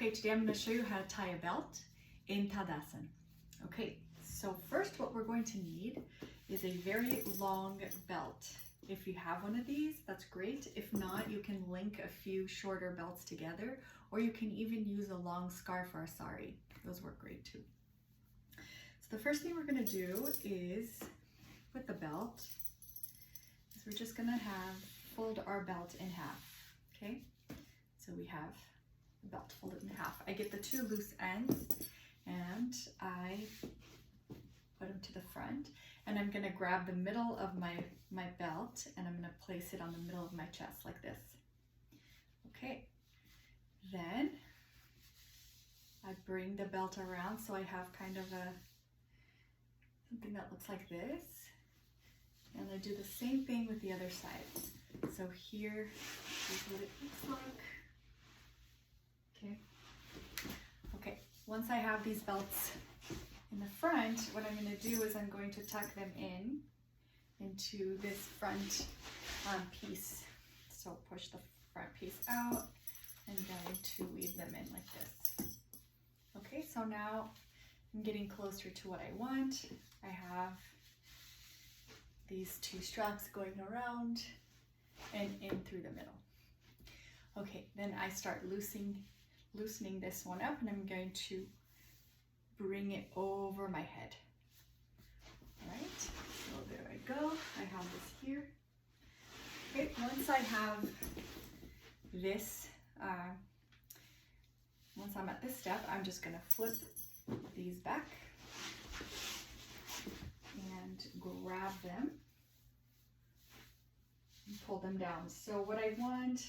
Okay, today I'm going to show you how to tie a belt in Tadasana. Okay, so first what we're going to need is a very long belt. If you have one of these, that's great. If not, you can link a few shorter belts together, or you can even use a long scarf or a sari. Those work great too. So the first thing we're going to do is, with the belt, is we're just going to fold our belt in half, okay? So we have the belt folded in half. I get the two loose ends and I put them to the front, and I'm going to grab the middle of my belt and I'm going to place it on the middle of my chest like this. Okay, then I bring the belt around so I have kind of something that looks like this, and I do the same thing with the other side. So here is what it looks like. Okay, once I have these belts in the front, what I'm going to do is I'm going to tuck them into this front piece. So push the front piece out and going to weave them in like this. Okay, so now I'm getting closer to what I want. I have these two straps going around and in through the middle. Okay, then I start loosening this one up, and I'm going to bring it over my head. All right, so there I go. I have this here. Okay, once I have this, once I'm at this step, I'm just going to flip these back and grab them and pull them down. So what I want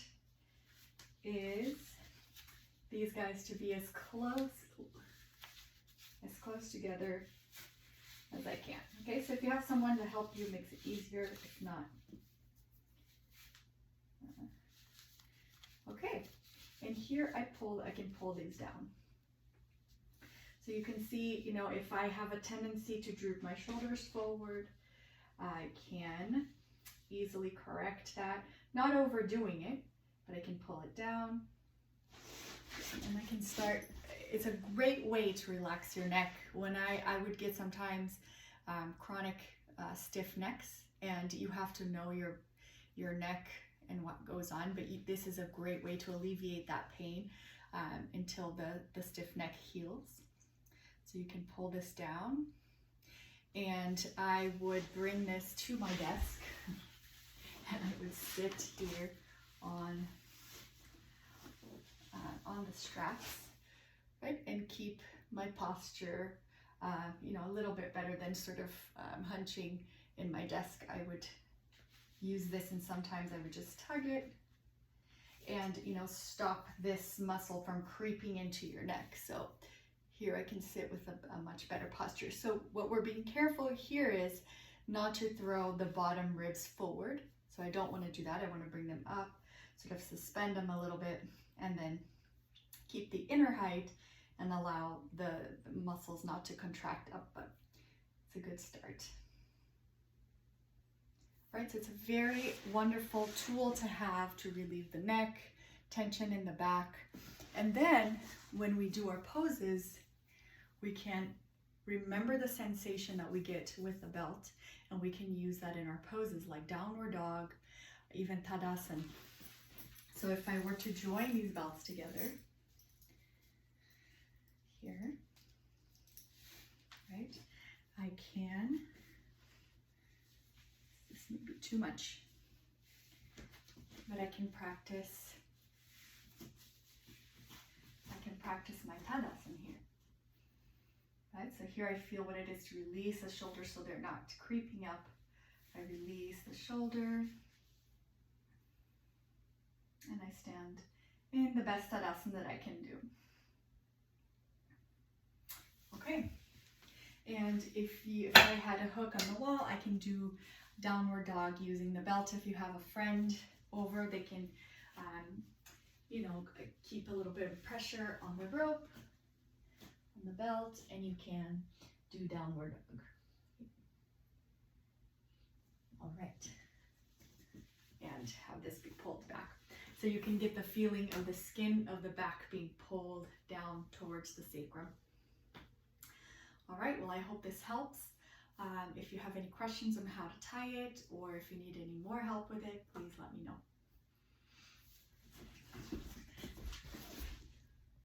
is these guys to be as close together as I can. Okay, so if you have someone to help you, it makes it easier. If not, okay. And here I can pull these down. So you can see, you know, if I have a tendency to droop my shoulders forward, I can easily correct that. Not overdoing it, but I can pull it down. And I can start. It's a great way to relax your neck. When I would get sometimes chronic stiff necks, and you have to know your neck and what goes on, but this is a great way to alleviate that pain until the stiff neck heals. So you can pull this down, and I would bring this to my desk and I would sit here on the straps, right, and keep my posture, you know, a little bit better than sort of hunching in my desk. I would use this, and sometimes I would just tug it and, you know, stop this muscle from creeping into your neck. So here I can sit with a much better posture. So what we're being careful here is not to throw the bottom ribs forward. So I don't want to do that. I want to bring them up, sort of suspend them a little bit, and then keep the inner height and allow the muscles not to contract up, but it's a good start. Right, so it's a very wonderful tool to have to relieve the neck, tension in the back. And then when we do our poses, we can remember the sensation that we get with the belt, and we can use that in our poses like downward dog, even Tadasana. So if I were to join these belts together, here, right, I can, this may be too much, but I can practice my Tadasana here. Right, so here I feel what it is to release the shoulders so they're not creeping up. I release the shoulder, and I stand in the best Tadasana that I can do. Okay, and if I had a hook on the wall, I can do downward dog using the belt. If you have a friend over, they can, you know, keep a little bit of pressure on the rope, on the belt, and you can do downward dog. All right, and have this be pulled back. so you can get the feeling of the skin of the back being pulled down towards the sacrum. All right, well, I hope this helps. If you have any questions on how to tie it, or if you need any more help with it, please let me know.